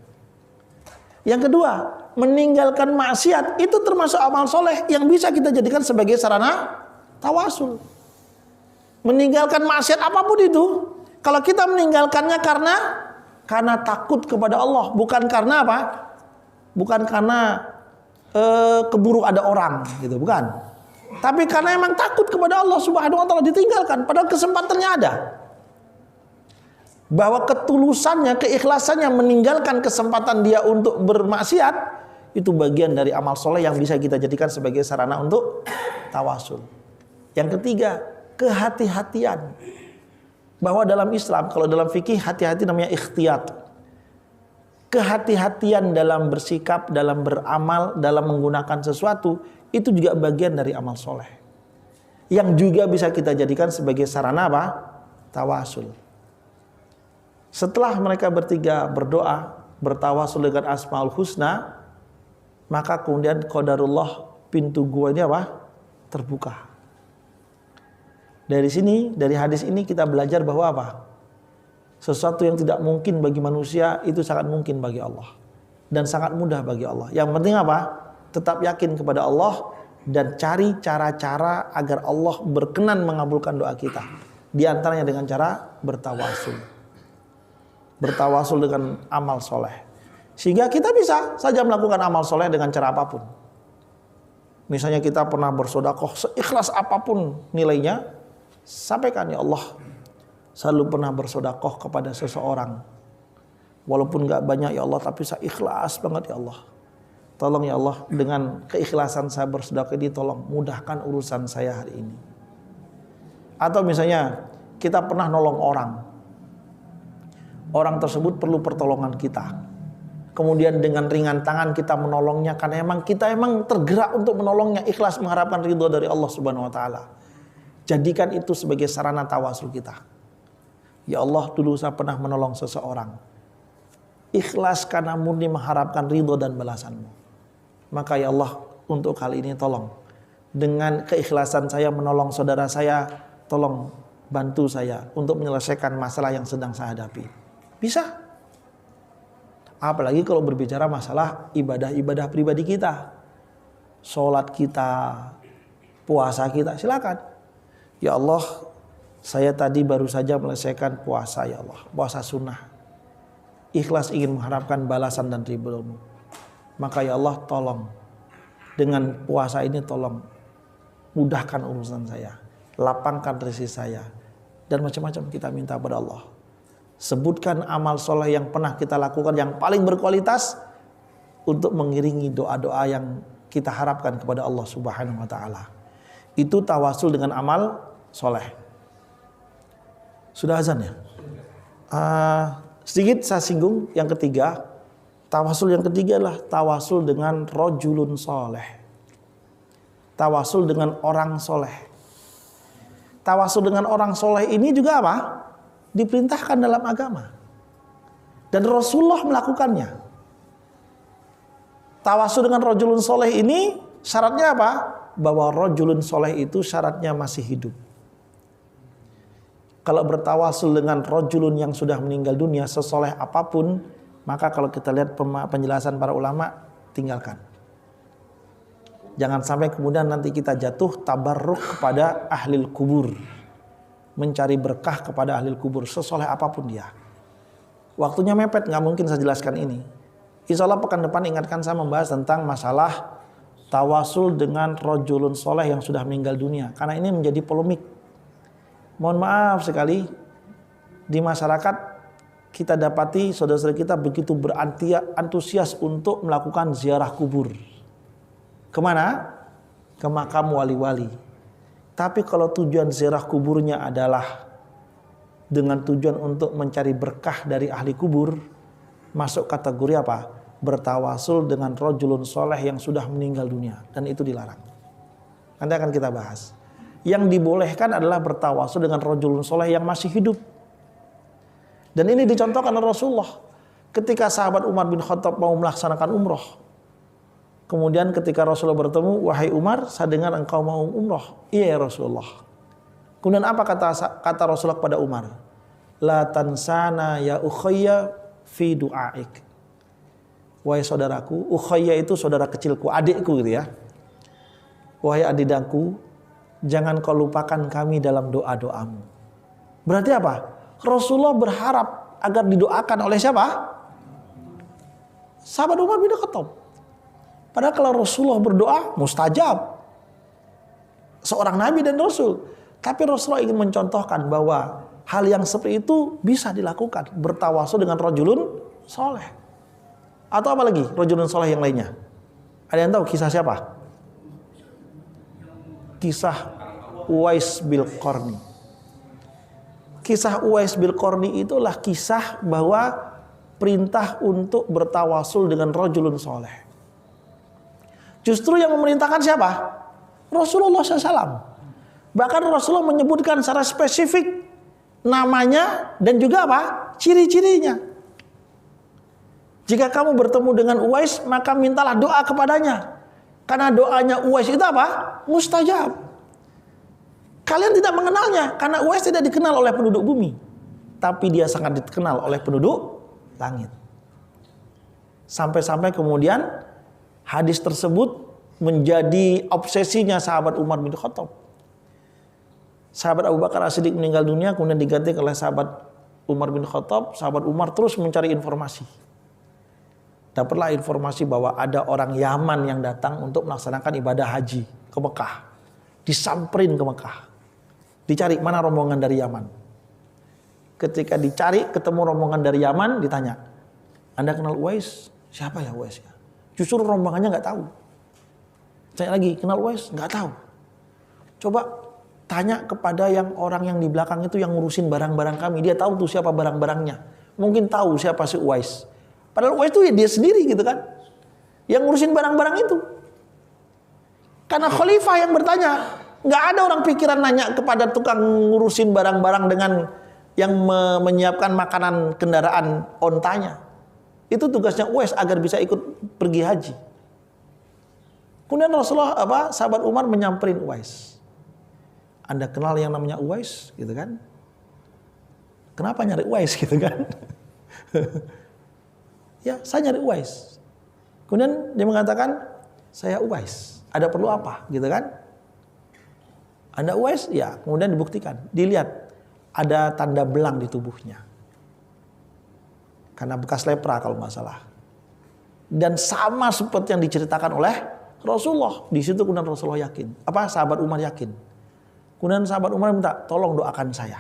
Yang kedua, meninggalkan maksiat itu termasuk amal soleh yang bisa kita jadikan sebagai sarana tawasul. Meninggalkan maksiat apapun itu, kalau kita meninggalkannya karena takut kepada Allah, bukan karena apa? Bukan karena keburu ada orang, gitu, bukan. Tapi karena emang takut kepada Allah Subhanahu wa taala ditinggalkan, padahal kesempatannya ada. Bahwa ketulusannya, keikhlasannya meninggalkan kesempatan dia untuk bermaksiat, itu bagian dari amal soleh yang bisa kita jadikan sebagai sarana untuk tawasul. Yang ketiga, kehati-hatian. Bahwa dalam Islam, kalau dalam fikih hati-hati namanya ikhtiyat. Kehati-hatian dalam bersikap, dalam beramal, dalam menggunakan sesuatu, itu juga bagian dari amal soleh. Yang juga bisa kita jadikan sebagai sarana apa? Tawasul. Setelah mereka bertiga berdoa, bertawasul dengan Asmaul Husna, maka kemudian qadarullah, pintu gua ini apa? Terbuka. Dari sini, dari hadis ini kita belajar bahwa apa? Sesuatu yang tidak mungkin bagi manusia itu sangat mungkin bagi Allah. Dan sangat mudah bagi Allah. Yang penting apa? Tetap yakin kepada Allah dan cari cara-cara agar Allah berkenan mengabulkan doa kita. Di antaranya dengan cara bertawasul. Bertawasul dengan amal soleh. Sehingga kita bisa saja melakukan amal soleh dengan cara apapun. Misalnya kita pernah bersedekah seikhlas apapun nilainya, sampaikan, ya Allah, selalu pernah bersedekah kepada seseorang. Walaupun gak banyak ya Allah, tapi saya ikhlas banget ya Allah. Tolong ya Allah, dengan keikhlasan saya bersedekah ini, tolong mudahkan urusan saya hari ini. Atau misalnya kita pernah nolong orang. Orang tersebut perlu pertolongan kita. Kemudian dengan ringan tangan kita menolongnya karena kita tergerak untuk menolongnya, ikhlas mengharapkan ridho dari Allah Subhanahu wa taala. Jadikan itu sebagai sarana tawasul kita. Ya Allah, dulu saya pernah menolong seseorang. Ikhlas karena murni mengharapkan ridho dan balasanmu. Maka ya Allah, untuk kali ini tolong, dengan keikhlasan saya menolong saudara saya, tolong bantu saya untuk menyelesaikan masalah yang sedang saya hadapi. Bisa. Apalagi kalau berbicara masalah ibadah-ibadah pribadi kita. Sholat kita, puasa kita, silakan. Ya Allah, saya tadi baru saja menyelesaikan puasa ya Allah, puasa sunnah. Ikhlas ingin mengharapkan balasan dan ridho-Mu. Maka ya Allah, tolong dengan puasa ini tolong mudahkan urusan saya, lapangkan rezeki saya, dan macam-macam kita minta pada Allah. Sebutkan amal soleh yang pernah kita lakukan yang paling berkualitas untuk mengiringi doa-doa yang kita harapkan kepada Allah Subhanahu wa taala. Itu tawasul dengan amal soleh. Sudah azan ya? Sedikit saya singgung yang ketiga. Tawasul yang ketiga adalah tawasul dengan rajulun soleh. Tawasul dengan orang soleh. Tawasul dengan orang soleh ini juga apa? Diperintahkan dalam agama. Dan Rasulullah melakukannya. Tawasul dengan rajulun soleh ini syaratnya apa? Bahwa rajulun soleh itu syaratnya masih hidup. Kalau bertawasul dengan rajulun yang sudah meninggal dunia, sesoleh apapun, maka kalau kita lihat penjelasan para ulama, tinggalkan. Jangan sampai kemudian nanti kita jatuh tabarruk kepada ahlil kubur. Mencari berkah kepada ahlil kubur, sesoleh apapun dia. Waktunya mepet, gak mungkin saya jelaskan ini. Insya Allah pekan depan ingatkan saya membahas tentang masalah tawasul dengan rajulun soleh yang sudah meninggal dunia. Karena ini menjadi polemik. Mohon maaf sekali, di masyarakat kita dapati saudara-saudara kita begitu berantusias untuk melakukan ziarah kubur. Kemana? Ke makam wali-wali. Tapi kalau tujuan ziarah kuburnya adalah dengan tujuan untuk mencari berkah dari ahli kubur, masuk kategori apa? Bertawasul dengan rajulun soleh yang sudah meninggal dunia. Dan itu dilarang. Nanti akan kita bahas. Yang dibolehkan adalah bertawasul dengan rajulun soleh yang masih hidup. Dan ini dicontohkan oleh Rasulullah ketika sahabat Umar bin Khattab mau melaksanakan umroh. Kemudian ketika Rasulullah bertemu, wahai Umar, saya dengar engkau mau umroh. Iya ya Rasulullah. Kemudian apa kata Rasulullah kepada Umar? La tansana ya ukhayya fi du'aik. Wahai saudaraku, ukhayya itu saudara kecilku, adikku gitu ya. Wahai adikku, jangan kau lupakan kami dalam doa-doamu. Berarti apa? Rasulullah berharap agar didoakan oleh siapa? Sahabat Umar bin Khattab. Padahal kalau Rasulullah berdoa mustajab. Seorang nabi dan rasul. Tapi Rasulullah ingin mencontohkan bahwa hal yang seperti itu bisa dilakukan. Bertawasul dengan rajulun soleh. Atau apa lagi rajulun soleh yang lainnya? Ada yang tahu kisah siapa? Kisah Uwais bil Qarni. Kisah Uwais bil Qarni itulah kisah bahwa perintah untuk bertawasul dengan rajulun soleh. Justru yang memerintahkan siapa? Rasulullah SAW. Bahkan Rasulullah menyebutkan secara spesifik namanya dan juga apa? Ciri-cirinya. Jika kamu bertemu dengan Uwais, maka mintalah doa kepadanya. Karena doanya Uwais itu apa? Mustajab. Kalian tidak mengenalnya karena Uwais tidak dikenal oleh penduduk bumi, tapi dia sangat dikenal oleh penduduk langit. Sampai-sampai kemudian hadis tersebut menjadi obsesinya sahabat Umar bin Khattab. Sahabat Abu Bakar As-Siddiq meninggal dunia, kemudian diganti oleh sahabat Umar bin Khattab. Sahabat Umar terus mencari informasi. Dapatlah informasi bahwa ada orang Yaman yang datang untuk melaksanakan ibadah haji ke Mekah. Disamperin ke Mekah. Dicari mana rombongan dari Yaman. Ketika dicari ketemu rombongan dari Yaman, ditanya, Anda kenal Uwais? Siapa ya Uwais? Justru rombongannya nggak tahu. Tanya lagi, kenal Uwais? Nggak tahu. Coba tanya kepada orang yang di belakang itu yang ngurusin barang-barang kami. Dia tahu tuh siapa barang-barangnya. Mungkin tahu siapa si Uwais. Padahal Uwais itu ya dia sendiri gitu kan. Yang ngurusin barang-barang itu. Karena khalifah yang bertanya. Nggak ada orang pikiran nanya kepada tukang ngurusin barang-barang dengan yang menyiapkan makanan kendaraan ontanya. Itu tugasnya Uwais agar bisa ikut pergi haji. Kemudian Rasulullah sahabat Umar menyamperin Uwais. Anda kenal yang namanya Uwais gitu kan? Kenapa nyari Uwais gitu kan? Ya, saya nyari Uwais. Kemudian dia mengatakan, saya Uwais. Ada perlu apa gitu kan? Anda Uwais? Ya, kemudian dibuktikan. Dilihat ada tanda belang di tubuhnya. Karena bekas lepra kalau nggak salah. Dan sama seperti yang diceritakan oleh Rasulullah. Di situ kemudian Rasulullah yakin. Sahabat Umar yakin. Kemudian sahabat Umar minta, tolong doakan saya.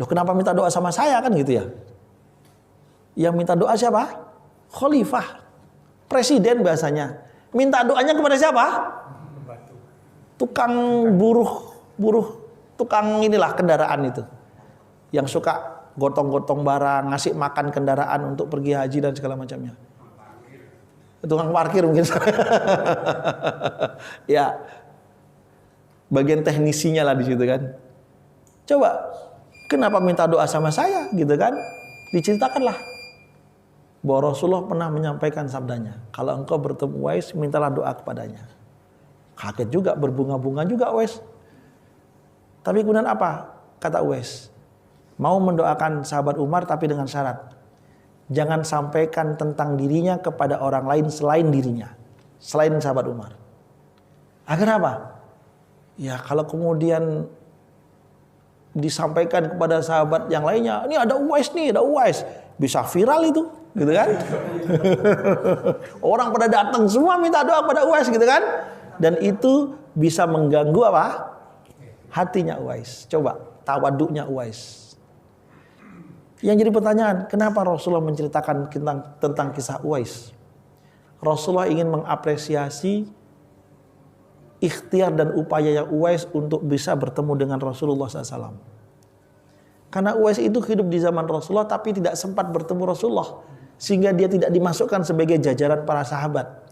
Loh kenapa minta doa sama saya kan gitu ya? Yang minta doa siapa? Khalifah. Presiden bahasanya. Minta doanya kepada siapa? Tukang buruh, tukang inilah kendaraan itu. Yang suka gotong-gotong barang, ngasih makan kendaraan untuk pergi haji dan segala macamnya. Tukang parkir mungkin. Ya. Bagian teknisinya lah di situ kan. Coba, kenapa minta doa sama saya gitu kan? Diceritakanlah bahwa Rasulullah pernah menyampaikan sabdanya, kalau engkau bertemu Uwais, mintalah doa kepadanya. Kaget juga, berbunga-bunga juga Uwais. Tapi kemudian apa? Kata Uwais, mau mendoakan sahabat Umar tapi dengan syarat, jangan sampaikan tentang dirinya kepada orang lain selain dirinya, selain sahabat Umar. Agar apa? Ya kalau kemudian disampaikan kepada sahabat yang lainnya, ini ada Uwais nih, ada Uwais, bisa viral itu, gitu kan? Orang pada datang semua minta doa kepada Uwais, gitu kan? Dan itu bisa mengganggu apa? Hatinya Uwais. Coba tawaduknya Uwais. Yang jadi pertanyaan, kenapa Rasulullah menceritakan tentang kisah Uwais? Rasulullah ingin mengapresiasi ikhtiar dan upaya yang Uwais untuk bisa bertemu dengan Rasulullah SAW. Karena Uwais itu hidup di zaman Rasulullah tapi tidak sempat bertemu Rasulullah. Sehingga dia tidak dimasukkan sebagai jajaran para sahabat.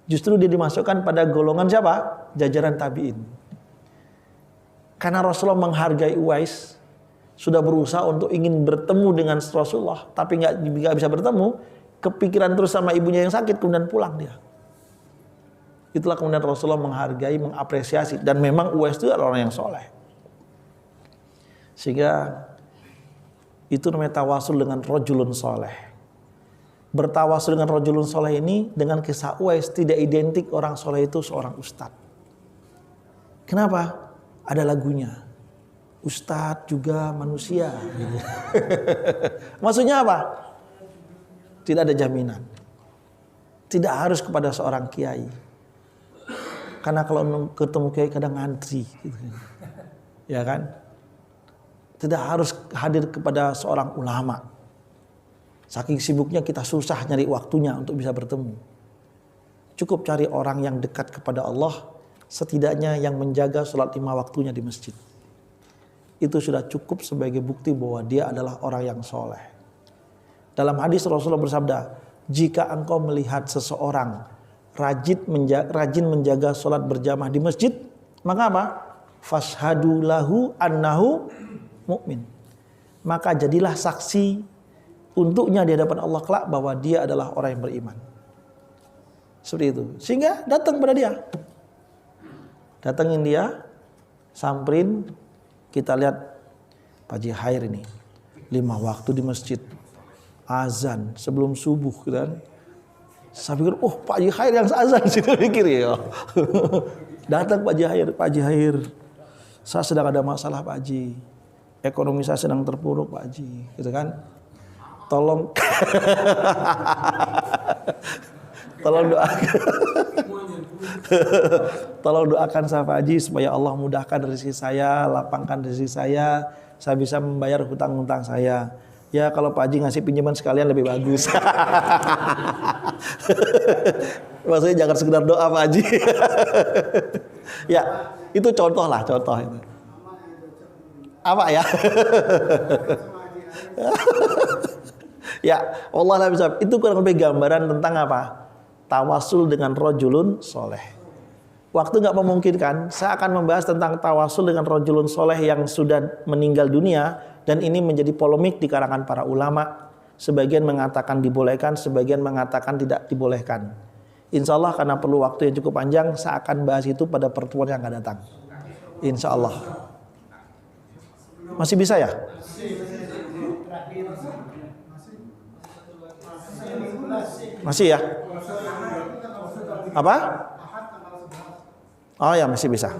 Justru dia dimasukkan pada golongan siapa? Jajaran tabi'in. Karena Rasulullah menghargai Uwais, sudah berusaha untuk ingin bertemu dengan Rasulullah, tapi nggak bisa bertemu, kepikiran terus sama ibunya yang sakit, kemudian pulang dia. Itulah kemudian Rasulullah menghargai, mengapresiasi, dan memang Uwais itu adalah orang yang soleh. Sehingga itu namanya tawasul dengan rajulun soleh. Bertawasul dengan rajulun soleh ini dengan kisah Uwais tidak identik orang soleh itu seorang ustadz. Kenapa? Ada lagunya. Ustadz juga manusia. Maksudnya apa? Tidak ada jaminan. Tidak harus kepada seorang kiai. Karena kalau ketemu kiai kadang ngantri. Gitu. Ya kan? Tidak harus hadir kepada seorang ulama. Saking sibuknya kita susah nyari waktunya untuk bisa bertemu. Cukup cari orang yang dekat kepada Allah, setidaknya yang menjaga sholat 5 waktunya di masjid. Itu sudah cukup sebagai bukti bahwa dia adalah orang yang soleh. Dalam hadis Rasulullah bersabda, jika engkau melihat seseorang rajin menjaga sholat berjamaah di masjid, maka apa? Fashhadu lahu annahu mu'min. Maka jadilah saksi untuknya di hadapan Allah kelak bahwa dia adalah orang yang beriman. Seperti itu. Sehingga datang pada dia. Datangin dia, samperin, kita lihat Pak Haji Khair ini 5 waktu di masjid, azan sebelum subuh kan. Saya pikir, oh Pak Haji Khair yang azan situ pikir ya. Datang Pak Haji Khair, saya sedang ada masalah Pak Haji, ekonomi saya sedang terpuruk Pak Haji, gitu kan. Tolong doakan. Tolong doakan saya Pak Haji supaya Allah mudahkan rezeki saya, lapangkan rezeki saya bisa membayar hutang-hutang saya. Ya kalau Pak Haji ngasih pinjaman sekalian lebih bagus. Maksudnya jangan sekedar doa Pak Haji. Ya itu contoh itu. Apa ya? Ya Allah bisa. Itu kurang lebih gambaran tentang apa? Tawasul dengan rajulun soleh. Waktu nggak memungkinkan, saya akan membahas tentang tawasul dengan rajulun soleh yang sudah meninggal dunia, dan ini menjadi polemik di kalangan para ulama. Sebagian mengatakan dibolehkan, sebagian mengatakan tidak dibolehkan. Insya Allah karena perlu waktu yang cukup panjang, saya akan bahas itu pada pertemuan yang akan datang. Insya Allah. Masih bisa ya? Masih ya? Apa? Oh ya masih bisa.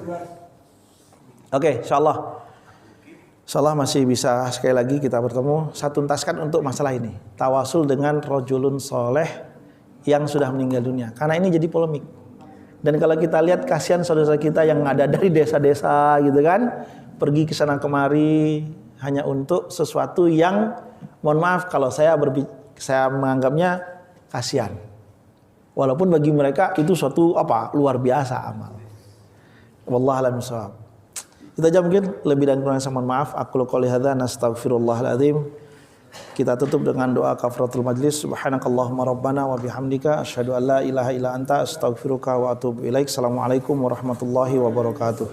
Oke, insya Allah masih bisa. Sekali lagi kita bertemu. Saya tuntaskan untuk masalah ini. Tawasul dengan rajulun soleh yang sudah meninggal dunia. Karena ini jadi polemik. Dan kalau kita lihat kasihan saudara kita yang ada dari desa-desa gitu kan, pergi ke sana kemari hanya untuk sesuatu yang, mohon maaf kalau saya menganggapnya kasihan. Walaupun bagi mereka itu suatu luar biasa amal. Wallahu a'lam bishawab. Kita aja mungkin lebih dan kurang saya mohon maaf. Aku qouli hadza nastaghfirullahal azim. Kita tutup dengan doa kafaratul majlis. Subhanakallahumma rabbana wa bihamdika asyhadu an la ilaha illa anta astaghfiruka wa atubu ilaik. Assalamualaikum warahmatullahi wabarakatuh.